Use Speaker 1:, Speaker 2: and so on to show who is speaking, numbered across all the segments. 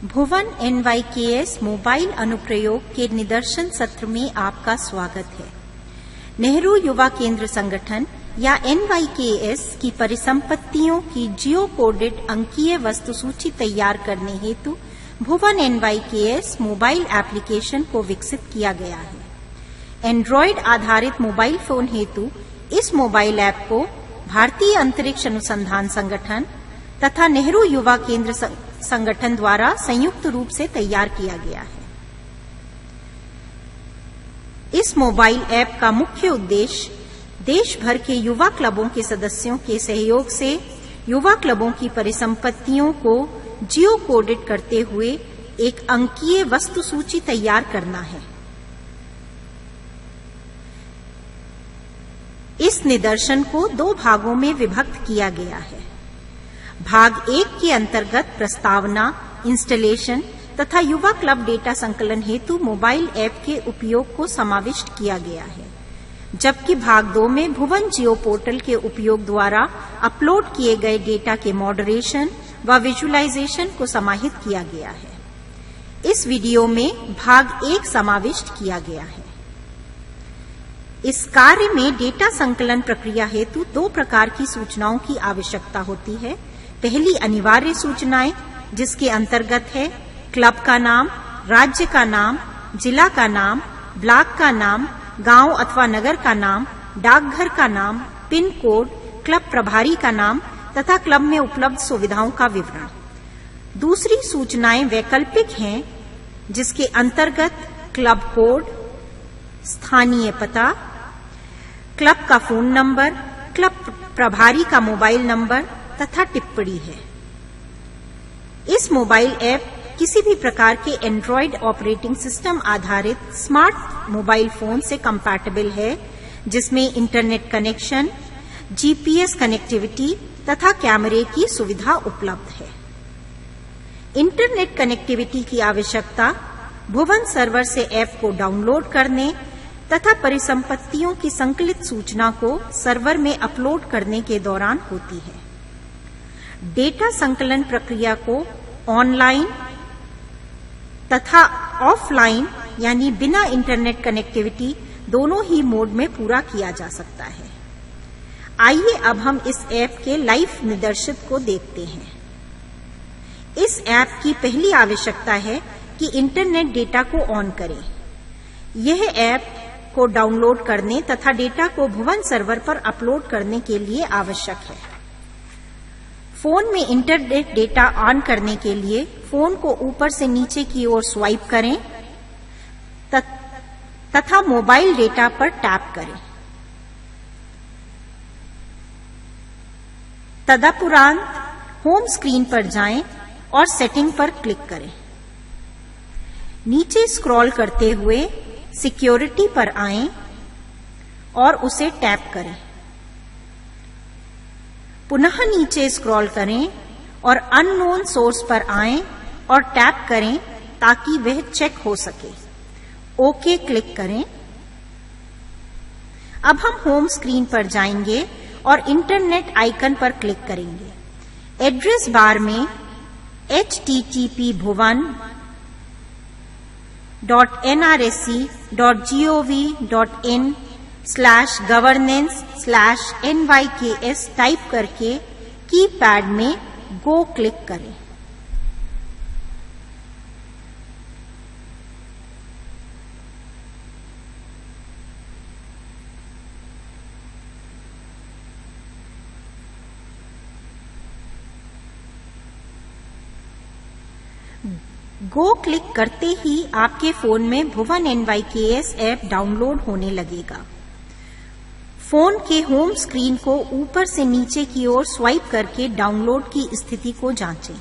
Speaker 1: भुवन NYKS mobile अनुप्रयोग के निदर्शन सत्र में आपका स्वागत है। नेहरू युवा केंद्र संगठन या NYKS की परिसंपत्तियों की जियो कोडेड अंकीय वस्तु सूची तैयार करने हेतु भुवन NYKS मोबाइल एप्लीकेशन को विकसित किया गया है। एंड्रॉयड आधारित मोबाइल फोन हेतु इस मोबाइल ऐप को भारतीय अंतरिक्ष अनुसंधान संगठन तथा नेहरू युवा केंद्र संगठन द्वारा संयुक्त रूप से तैयार किया गया है। इस मोबाइल ऐप का मुख्य उद्देश्य देश भर के युवा क्लबों के सदस्यों के सहयोग से युवा क्लबों की परिसंपत्तियों को जियो कोडेड करते हुए एक अंकीय वस्तु सूची तैयार करना है। इस निदर्शन को 2 भागों में विभक्त किया गया है। भाग 1 के अंतर्गत प्रस्तावना, इंस्टॉलेशन तथा युवा क्लब डेटा संकलन हेतु मोबाइल ऐप के उपयोग को समाविष्ट किया गया है, जबकि भाग 2 में भुवन जियो पोर्टल के उपयोग द्वारा अपलोड किए गए डेटा के मॉडरेशन व विजुअलाइजेशन को समाहित किया गया है। इस वीडियो में भाग 1 समाविष्ट किया गया है। इस कार्य में डेटा संकलन प्रक्रिया हेतु 2 प्रकार की सूचनाओं की आवश्यकता होती है। पहली अनिवार्य सूचनाएं, जिसके अंतर्गत है क्लब का नाम, राज्य का नाम, जिला का नाम, ब्लॉक का नाम, गांव अथवा नगर का नाम, डाकघर का नाम, पिन कोड, क्लब प्रभारी का नाम तथा क्लब में उपलब्ध सुविधाओं का विवरण। दूसरी सूचनाएं वैकल्पिक हैं, जिसके अंतर्गत क्लब कोड, स्थानीय पता, क्लब का फोन नंबर, क्लब प्रभारी का मोबाइल नंबर तथा टिप्पणी है। इस मोबाइल ऐप किसी भी प्रकार के एंड्रॉयड ऑपरेटिंग सिस्टम आधारित स्मार्ट मोबाइल फोन से कंपैटिबल है, जिसमें इंटरनेट कनेक्शन, GPS कनेक्टिविटी तथा कैमरे की सुविधा उपलब्ध है। इंटरनेट कनेक्टिविटी की आवश्यकता भुवन सर्वर से ऐप को डाउनलोड करने तथा परिसंपत्तियों की संकलित सूचना को सर्वर में अपलोड करने के दौरान होती है। डेटा संकलन प्रक्रिया को ऑनलाइन तथा ऑफलाइन यानी बिना इंटरनेट कनेक्टिविटी दोनों ही मोड में पूरा किया जा सकता है। आइए अब हम इस ऐप के लाइव निदर्शित को देखते हैं। इस ऐप की पहली आवश्यकता है कि इंटरनेट डेटा को ऑन करें। यह ऐप को डाउनलोड करने तथा डेटा को भुवन सर्वर पर अपलोड करने के लिए आवश्यक है। फोन में इंटरनेट डेटा ऑन करने के लिए फोन को ऊपर से नीचे की ओर स्वाइप करें तथा मोबाइल डेटा पर टैप करें। तदुपरांत होम स्क्रीन पर जाएं और सेटिंग पर क्लिक करें। नीचे स्क्रॉल करते हुए सिक्योरिटी पर आएं और उसे टैप करें। पुनः नीचे स्क्रॉल करें और अननोन सोर्स पर आएं और टैप करें ताकि वह चेक हो सके। ओके क्लिक करें। अब हम होम स्क्रीन पर जाएंगे और इंटरनेट आइकन पर क्लिक करेंगे। एड्रेस बार में http://bhuvan.nrc.gov.in/NYKS टाइप करके कीपैड में गो क्लिक करें। गो क्लिक करते ही आपके फोन में भुवन NYKS ऐप डाउनलोड होने लगेगा। फोन के होम स्क्रीन को ऊपर से नीचे की ओर स्वाइप करके डाउनलोड की स्थिति को जांचें।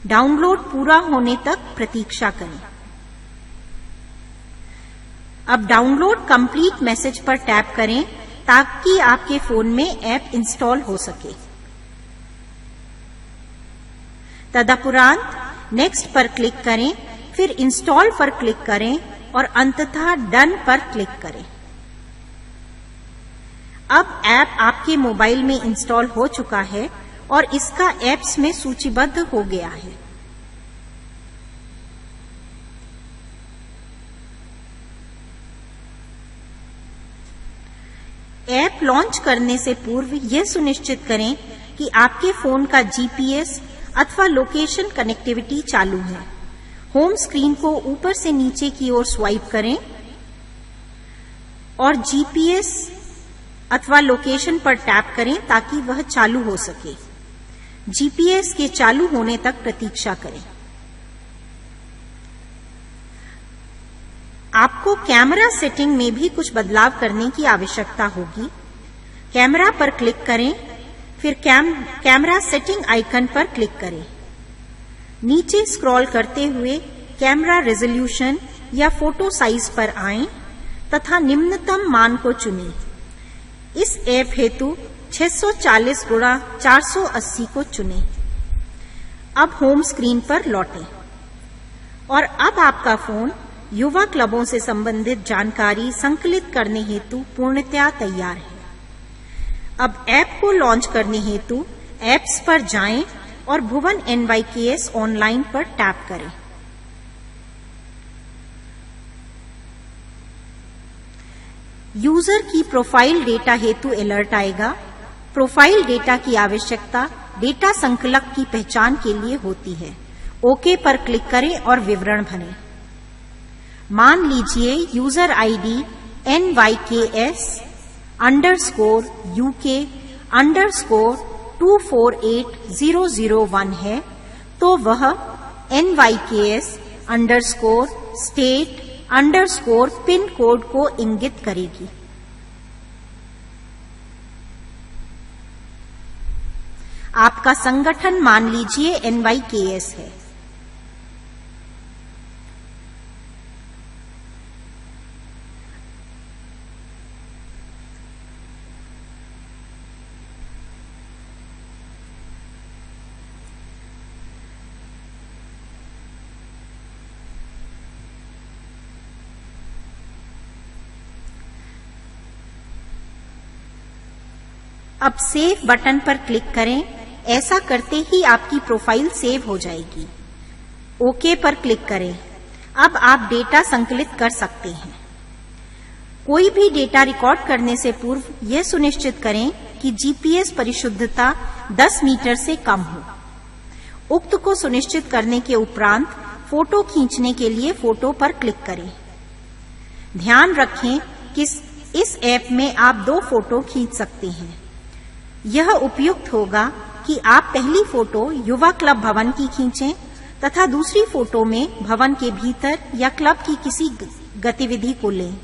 Speaker 1: डाउनलोड पूरा होने तक प्रतीक्षा करें। अब डाउनलोड कंप्लीट मैसेज पर टैप करें ताकि आपके फोन में ऐप इंस्टॉल हो सके। तदुपरांत नेक्स्ट पर क्लिक करें, फिर इंस्टॉल पर क्लिक करें और अंततः डन पर क्लिक करें। अब ऐप आपके मोबाइल में इंस्टॉल हो चुका है और इसका ऐप्स में सूचीबद्ध हो गया है। लॉन्च करने से पूर्व यह सुनिश्चित करें कि आपके फोन का जीपीएस अथवा लोकेशन कनेक्टिविटी चालू है। होम स्क्रीन को ऊपर से नीचे की ओर स्वाइप करें और जीपीएस अथवा लोकेशन पर टैप करें ताकि वह चालू हो सके। जीपीएस के चालू होने तक प्रतीक्षा करें। आपको कैमरा सेटिंग में भी कुछ बदलाव करने की आवश्यकता होगी। कैमरा पर क्लिक करें, फिर कैमरा सेटिंग आइकन पर क्लिक करें। नीचे स्क्रॉल करते हुए कैमरा रेजोल्यूशन या फोटो साइज पर आएं तथा निम्नतम मान को चुनें। इस ऐप हेतु 640 गुणा 480 को चुनें। अब होम स्क्रीन पर लौटें और अब आपका फोन युवा क्लबों से संबंधित जानकारी संकलित करने हेतु पूर्णतया तैयार है। अब ऐप को लॉन्च करने हेतु ऐप्स पर जाएं और भुवन NYKS ऑनलाइन पर टैप करें। यूजर की प्रोफाइल डेटा हेतु अलर्ट आएगा। प्रोफाइल डेटा की आवश्यकता डेटा संकलक की पहचान के लिए होती है। ओके पर क्लिक करें और विवरण भरें। मान लीजिए यूजर आईडी NYKS_UK_248001 है, तो वह NYKS_state_pin कोड को इंगित करेगी। आपका संगठन मान लीजिए NYKS है। अब सेव बटन पर क्लिक करें। ऐसा करते ही आपकी प्रोफाइल सेव हो जाएगी। ओके पर क्लिक करें। अब आप डेटा संकलित कर सकते हैं। कोई भी डेटा रिकॉर्ड करने से पूर्व यह सुनिश्चित करें कि जीपीएस परिशुद्धता 10 मीटर से कम हो। उक्त को सुनिश्चित करने के उपरांत फोटो खींचने के लिए फोटो पर क्लिक करें। ध्यान रखें कि इस ऐप में आप 2 फोटो खींच सकते हैं। यह उपयुक्त होगा कि आप पहली फोटो युवा क्लब भवन की खींचें तथा दूसरी फोटो में भवन के भीतर या क्लब की किसी गतिविधि को लें।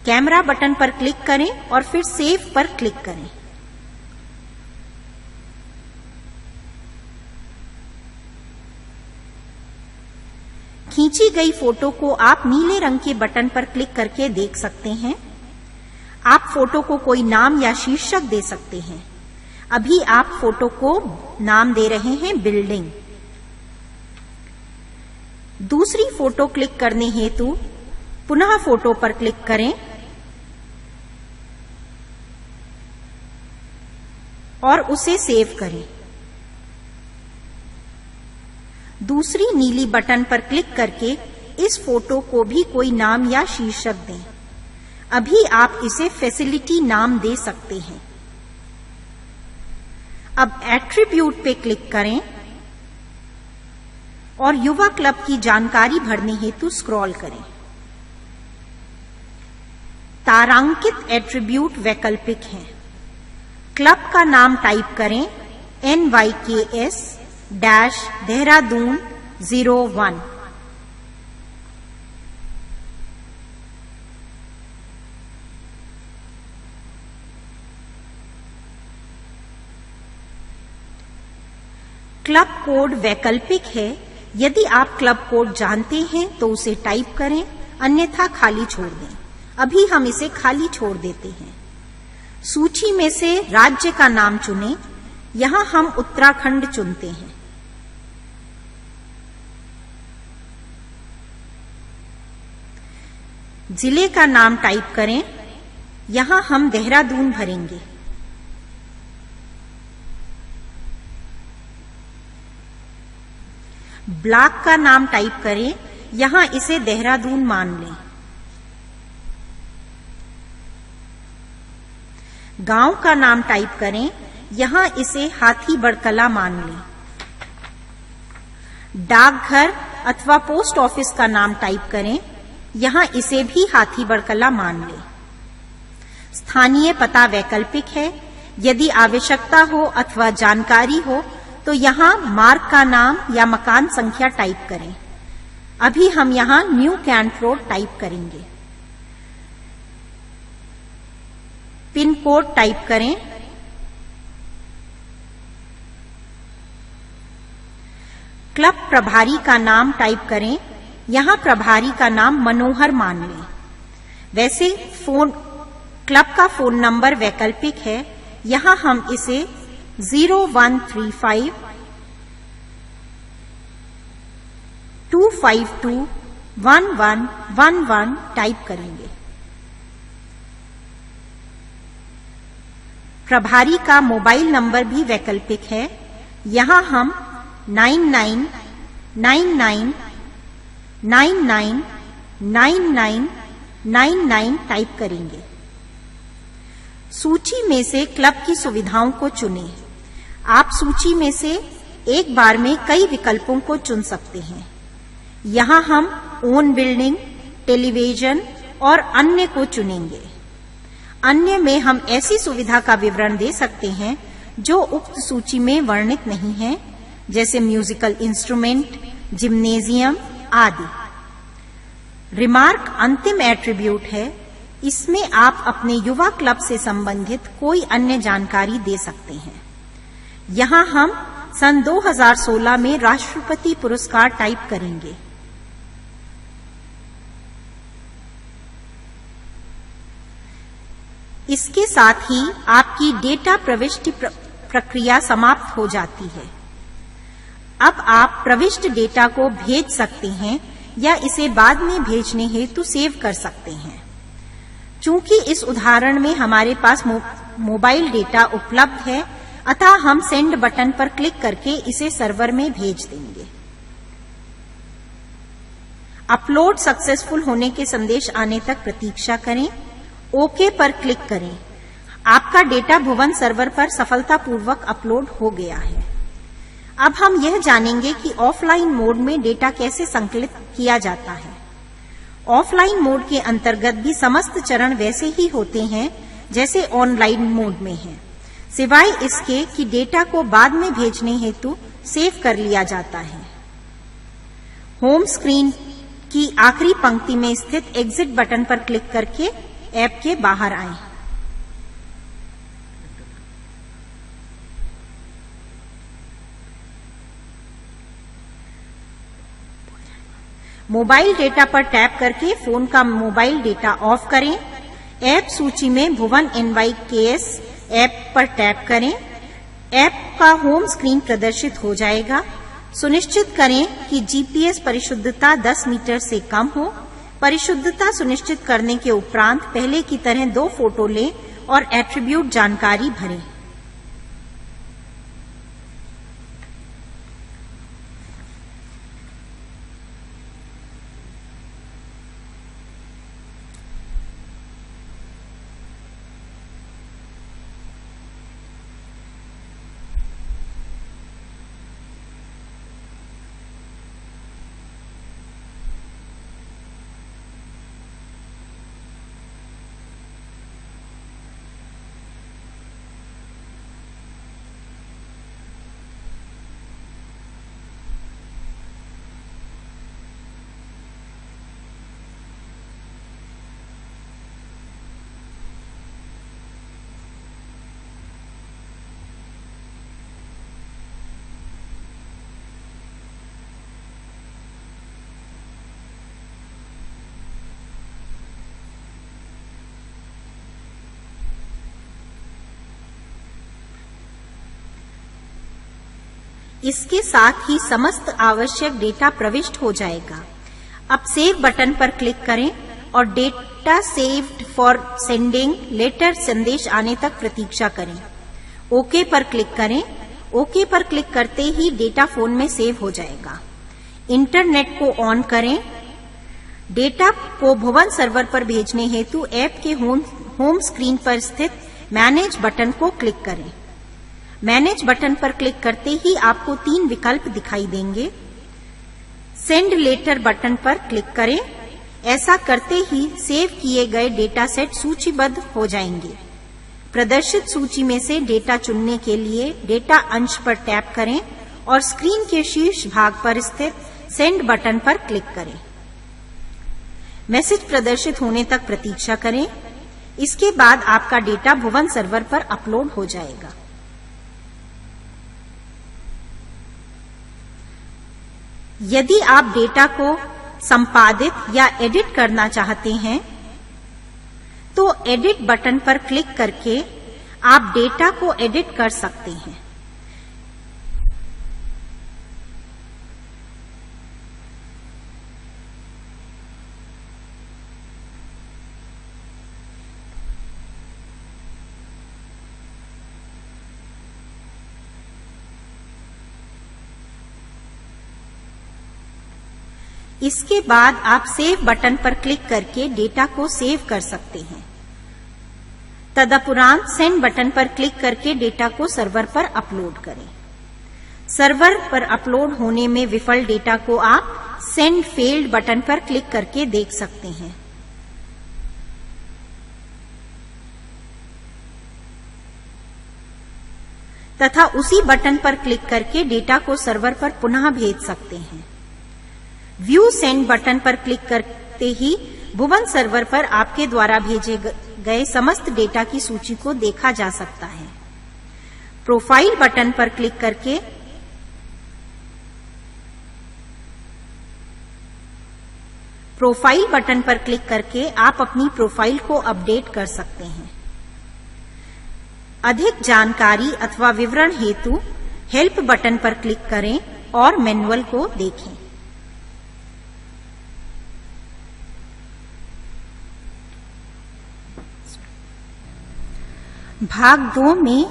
Speaker 1: कैमरा बटन पर क्लिक करें और फिर सेव पर क्लिक करें। खींची गई फोटो को आप नीले रंग के बटन पर क्लिक करके देख सकते हैं। आप फोटो को कोई नाम या शीर्षक दे सकते हैं। अभी आप फोटो को नाम दे रहे हैं बिल्डिंग। दूसरी फोटो क्लिक करने हेतु पुनः फोटो पर क्लिक करें और उसे सेव करें। दूसरी नीली बटन पर क्लिक करके इस फोटो को भी कोई नाम या शीर्षक दें। अभी आप इसे फैसिलिटी नाम दे सकते हैं। अब एट्रीब्यूट पे क्लिक करें और युवा क्लब की जानकारी भरने हेतु स्क्रॉल करें। तारांकित एट्रीब्यूट वैकल्पिक हैं। क्लब का नाम टाइप करें NYKS-Dehradun 01। क्लब कोड वैकल्पिक है। यदि आप क्लब कोड जानते हैं तो उसे टाइप करें, अन्यथा खाली छोड़ दें। अभी हम इसे खाली छोड़ देते हैं। सूची में से राज्य का नाम चुनें। यहां हम उत्तराखंड चुनते हैं। जिले का नाम टाइप करें। यहां हम देहरादून भरेंगे। ब्लॉक का नाम टाइप करें। यहां इसे देहरादून मान लें। गांव का नाम टाइप करें, यहां इसे हाथी बड़कला मान लें। डाकघर अथवा पोस्ट ऑफिस का नाम टाइप करें, यहां इसे भी हाथी बड़कला मान लें। स्थानीय पता वैकल्पिक है, यदि आवश्यकता हो अथवा जानकारी हो तो यहां मार्ग का नाम या मकान संख्या टाइप करें। अभी हम यहां न्यू कैंट रोड टाइप करेंगे। पिन कोड टाइप करें। क्लब प्रभारी का नाम टाइप करें, यहां प्रभारी का नाम मनोहर मान लें। वैसे क्लब का फोन नंबर वैकल्पिक है, यहां हम इसे 0135 252 1111 टाइप करेंगे। प्रभारी का मोबाइल नंबर भी वैकल्पिक है, यहां हम 9999999999 टाइप करेंगे। सूची में से क्लब की सुविधाओं को चुनें। आप सूची में से एक बार में कई विकल्पों को चुन सकते हैं। यहां हम ओन बिल्डिंग, टेलीविजन और अन्य को चुनेंगे। अन्य में हम ऐसी सुविधा का विवरण दे सकते हैं जो उक्त सूची में वर्णित नहीं है, जैसे म्यूजिकल इंस्ट्रूमेंट, जिम्नेजियम आदि। रिमार्क अंतिम एट्रीब्यूट है, इसमें आप अपने युवा क्लब से संबंधित कोई अन्य जानकारी दे सकते हैं। यहां हम सन 2016 में राष्ट्रपति पुरस्कार टाइप करेंगे। इसके साथ ही आपकी डेटा प्रविष्टि प्रक्रिया समाप्त हो जाती है। अब आप प्रविष्ट डेटा को भेज सकते हैं या इसे बाद में भेजने हेतु सेव कर सकते हैं। चूंकि इस उदाहरण में हमारे पास मोबाइल डेटा उपलब्ध है, अतः हम सेंड बटन पर क्लिक करके इसे सर्वर में भेज देंगे। अपलोड सक्सेसफुल होने के संदेश आने तक प्रतीक्षा करें। ओके पर क्लिक करें। आपका डेटा भुवन सर्वर पर सफलतापूर्वक अपलोड हो गया है। अब हम यह जानेंगे कि ऑफलाइन मोड में डेटा कैसे संकलित किया जाता है। ऑफलाइन मोड के अंतर्गत भी समस्त चरण वैसे ही होते हैं जैसे ऑनलाइन मोड में हैं, सिवाय इसके कि डेटा को बाद में भेजने हेतु सेव कर लिया जाता है। होम स्क्रीन की आखिरी पंक्ति में स्थित एग्जिट बटन पर क्लिक करके ऐप के बाहर आएं। मोबाइल डेटा पर टैप करके फोन का मोबाइल डेटा ऑफ करें। ऐप सूची में भुवन NYKS ऐप पर टैप करें। ऐप का होम स्क्रीन प्रदर्शित हो जाएगा। सुनिश्चित करें कि GPS परिशुद्धता 10 मीटर से कम हो। परिशुद्धता सुनिश्चित करने के उपरांत पहले की तरह 2 फोटो लें और एट्रीब्यूट जानकारी भरें। इसके साथ ही समस्त आवश्यक डेटा प्रविष्ट हो जाएगा। अब सेव बटन पर क्लिक करें और data saved for sending later संदेश आने तक प्रतीक्षा करें। ओके पर क्लिक करें। ओके पर क्लिक करते ही डेटा फोन में सेव हो जाएगा। इंटरनेट को ऑन करें। डेटा को भुवन सर्वर पर भेजने हेतु ऐप के होम स्क्रीन पर स्थित मैनेज बटन को क्लिक करें। मैनेज बटन पर क्लिक करते ही आपको 3 विकल्प दिखाई देंगे। सेंड लेटर बटन पर क्लिक करें। ऐसा करते ही सेव किए गए डेटा सेट सूचीबद्ध हो जाएंगे। प्रदर्शित सूची में से डेटा चुनने के लिए डेटा अंश पर टैप करें और स्क्रीन के शीर्ष भाग पर स्थित सेंड बटन पर क्लिक करें। मैसेज प्रदर्शित होने तक प्रतीक्षा करें। इसके बाद आपका डेटा भुवन सर्वर पर अपलोड हो जाएगा। यदि आप डेटा को संपादित या एडिट करना चाहते हैं तो एडिट बटन पर क्लिक करके आप डेटा को एडिट कर सकते हैं। इसके बाद आप सेव बटन पर क्लिक करके डेटा को सेव कर सकते हैं। तदुपरांत सेंड बटन पर क्लिक करके डेटा को सर्वर पर अपलोड करें। सर्वर पर अपलोड होने में विफल डेटा को आप सेंड फेल्ड बटन पर क्लिक करके देख सकते हैं। तथा उसी बटन पर क्लिक करके डेटा को सर्वर पर पुनः भेज सकते हैं। व्यू सेंड बटन पर क्लिक करते ही भुवन सर्वर पर आपके द्वारा भेजे गए समस्त डेटा की सूची को देखा जा सकता है। प्रोफाइल बटन पर क्लिक करके आप अपनी प्रोफाइल को अपडेट कर सकते हैं। अधिक जानकारी अथवा विवरण हेतु हेल्प बटन पर क्लिक करें और मैनुअल को देखें। भाग 2 में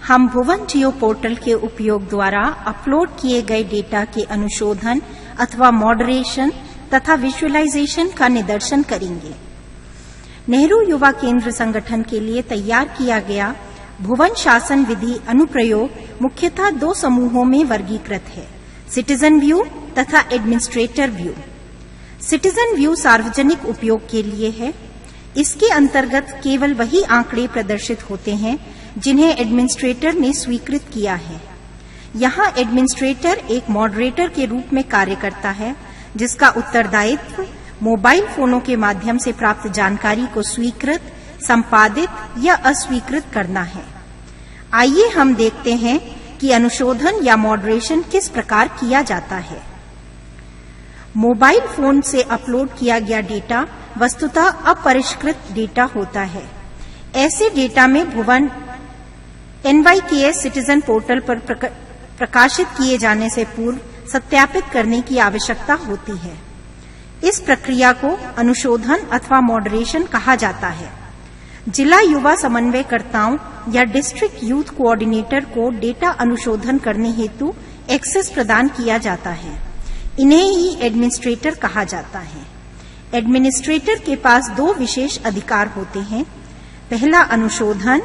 Speaker 1: हम भुवन जियो पोर्टल के उपयोग द्वारा अपलोड किए गए डेटा के अनुशोधन अथवा मॉडरेशन तथा विजुअलाइजेशन का निदर्शन करेंगे। नेहरू युवा केंद्र संगठन के लिए तैयार किया गया भुवन शासन विधि अनुप्रयोग मुख्यतः 2 समूहों में वर्गीकृत है, सिटीजन व्यू तथा एडमिनिस्ट्रेटर व्यू। सिटीजन व्यू सार्वजनिक उपयोग के लिए है। इसके अंतर्गत केवल वही आंकड़े प्रदर्शित होते हैं जिन्हें एडमिनिस्ट्रेटर ने स्वीकृत किया है। यहाँ एडमिनिस्ट्रेटर एक मॉडरेटर के रूप में कार्य करता है, जिसका उत्तरदायित्व मोबाइल फोनों के माध्यम से प्राप्त जानकारी को स्वीकृत, संपादित या अस्वीकृत करना है। आइए हम देखते हैं कि अनुशोधन या मॉडरेशन किस प्रकार किया जाता है। मोबाइल फोन से अपलोड किया गया डेटा वस्तुतः अपरिष्कृत डेटा होता है। ऐसे डेटा में भुवन NYKS सिटीजन पोर्टल पर प्रकाशित किए जाने से पूर्व सत्यापित करने की आवश्यकता होती है। इस प्रक्रिया को अनुशोधन अथवा मॉडरेशन कहा जाता है। जिला युवा समन्वयकर्ताओं या डिस्ट्रिक्ट यूथ कोऑर्डिनेटर को डेटा अनुशोधन करने हेतु एक्सेस प्रदान किया जाता है। इन्हें ही एडमिनिस्ट्रेटर कहा जाता है। एडमिनिस्ट्रेटर के पास 2 विशेष अधिकार होते हैं। पहला अनुशोधन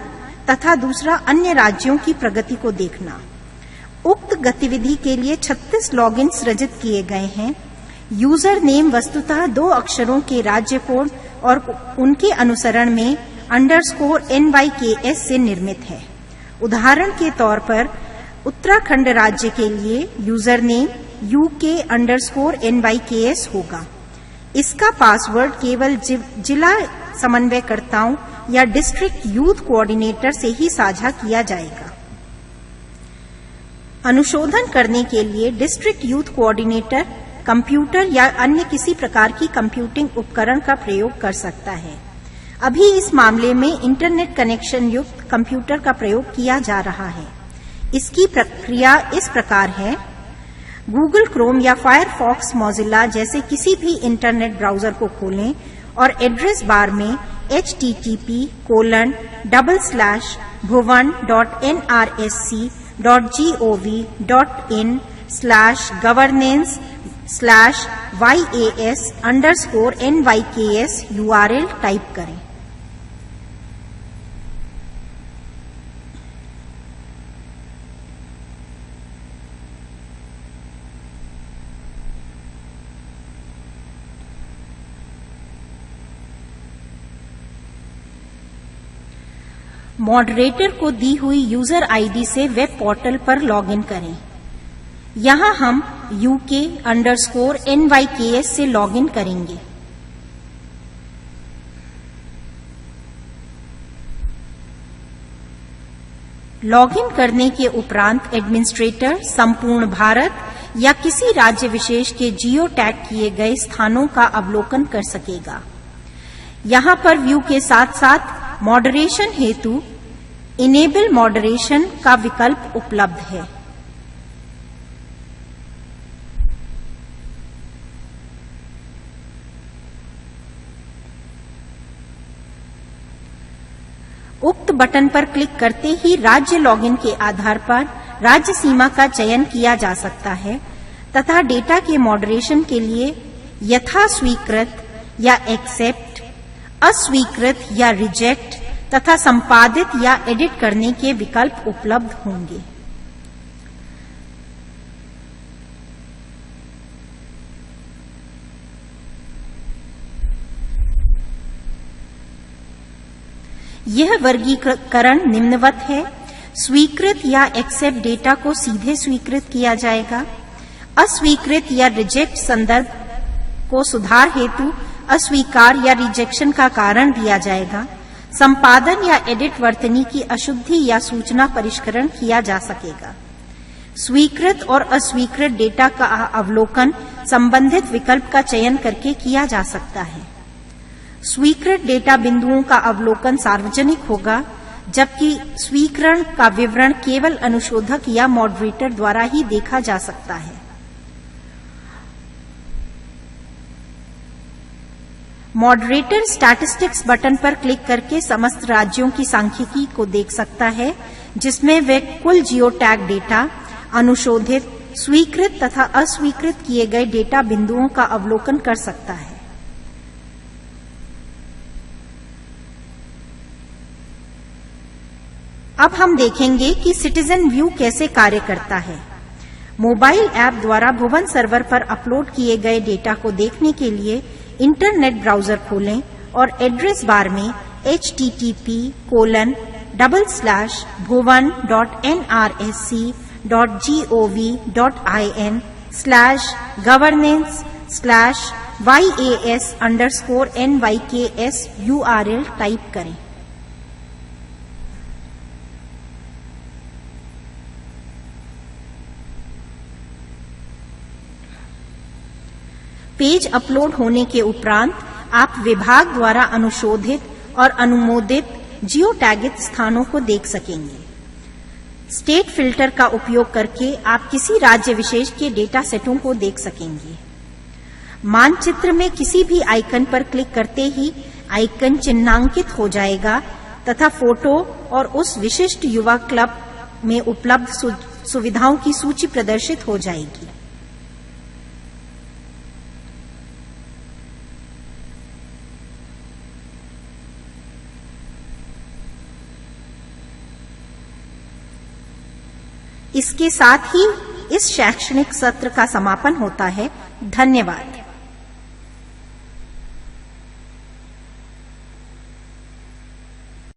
Speaker 1: तथा दूसरा अन्य राज्यों की प्रगति को देखना। उक्त गतिविधि के लिए 36 लॉगिन सृजित किए गए हैं। यूजर नेम वस्तुतः 2 अक्षरों के राज्य कोड और उनके अनुसरण में _NYKS से निर्मित है। उदाहरण के तौर पर उत्तराखंड राज्य के लिए यूजर नेम UK_NYKS होगा। इसका पासवर्ड केवल जिला समन्वयकर्ताओं या डिस्ट्रिक्ट यूथ कोऑर्डिनेटर से ही साझा किया जाएगा। अनुशोधन करने के लिए डिस्ट्रिक्ट यूथ कोऑर्डिनेटर कंप्यूटर या अन्य किसी प्रकार की कंप्यूटिंग उपकरण का प्रयोग कर सकता है। अभी इस मामले में इंटरनेट कनेक्शन युक्त कंप्यूटर का प्रयोग किया जा रहा है। इसकी प्रक्रिया इस प्रकार है। गूगल क्रोम या फायरफॉक्स मोजिल्ला जैसे किसी भी इंटरनेट ब्राउजर को खोलें और एड्रेस बार में http://bhuvan.nrc.gov.in/governance/YAS_NYKS URL टाइप करें। मॉडरेटर को दी हुई यूजर आईडी से वेब पोर्टल पर लॉगिन करें। यहां हम UK_NYKS से लॉगिन करेंगे। लॉगिन करने के उपरांत एडमिनिस्ट्रेटर संपूर्ण भारत या किसी राज्य विशेष के जियो टैग किए गए स्थानों का अवलोकन कर सकेगा। यहां पर व्यू के साथ साथ मॉडरेशन हेतु इनेबल मॉडरेशन का विकल्प उपलब्ध है। उक्त बटन पर क्लिक करते ही राज्य लॉगिन के आधार पर राज्य सीमा का चयन किया जा सकता है तथा डेटा के मॉडरेशन के लिए यथा स्वीकृत या एक्सेप्ट, अस्वीकृत या रिजेक्ट तथा संपादित या एडिट करने के विकल्प उपलब्ध होंगे। यह वर्गीकरण निम्नवत है। स्वीकृत या एक्सेप्ट डेटा को सीधे स्वीकृत किया जाएगा। अस्वीकृत या रिजेक्ट संदर्भ को सुधार हेतु अस्वीकार या रिजेक्शन का कारण दिया जाएगा। संपादन या एडिट वर्तनी की अशुद्धि या सूचना परिष्करण किया जा सकेगा। स्वीकृत और अस्वीकृत डेटा का अवलोकन संबंधित विकल्प का चयन करके किया जा सकता है। स्वीकृत डेटा बिंदुओं का अवलोकन सार्वजनिक होगा, जबकि स्वीकरण का विवरण केवल अनुशोधक या मॉडरेटर द्वारा ही देखा जा सकता है। मॉडरेटर स्टैटिस्टिक्स बटन पर क्लिक करके समस्त राज्यों की सांख्यिकी को देख सकता है, जिसमें वे कुल जियो टैग डेटा, अनुशोधित, स्वीकृत तथा अस्वीकृत किए गए डेटा बिंदुओं का अवलोकन कर सकता है। अब हम देखेंगे कि सिटीजन व्यू कैसे कार्य करता है। मोबाइल ऐप द्वारा भुवन सर्वर पर अपलोड किए गए डेटा को देखने के लिए इंटरनेट ब्राउजर खोलें और एड्रेस बार में http://bhuvan.nrc.gov.in/governance/yas_nyks URL टाइप करें। पेज अपलोड होने के उपरांत आप विभाग द्वारा अनुशोधित और अनुमोदित जियो टैगित स्थानों को देख सकेंगे। स्टेट फिल्टर का उपयोग करके आप किसी राज्य विशेष के डेटा सेटों को देख सकेंगे। मानचित्र में किसी भी आइकन पर क्लिक करते ही आइकन चिन्हांकित हो जाएगा तथा फोटो और उस विशिष्ट युवा क्लब में उपलब्ध सुविधाओं की सूची प्रदर्शित हो जाएगी। इसके साथ ही इस शैक्षणिक सत्र का समापन होता है। धन्यवाद।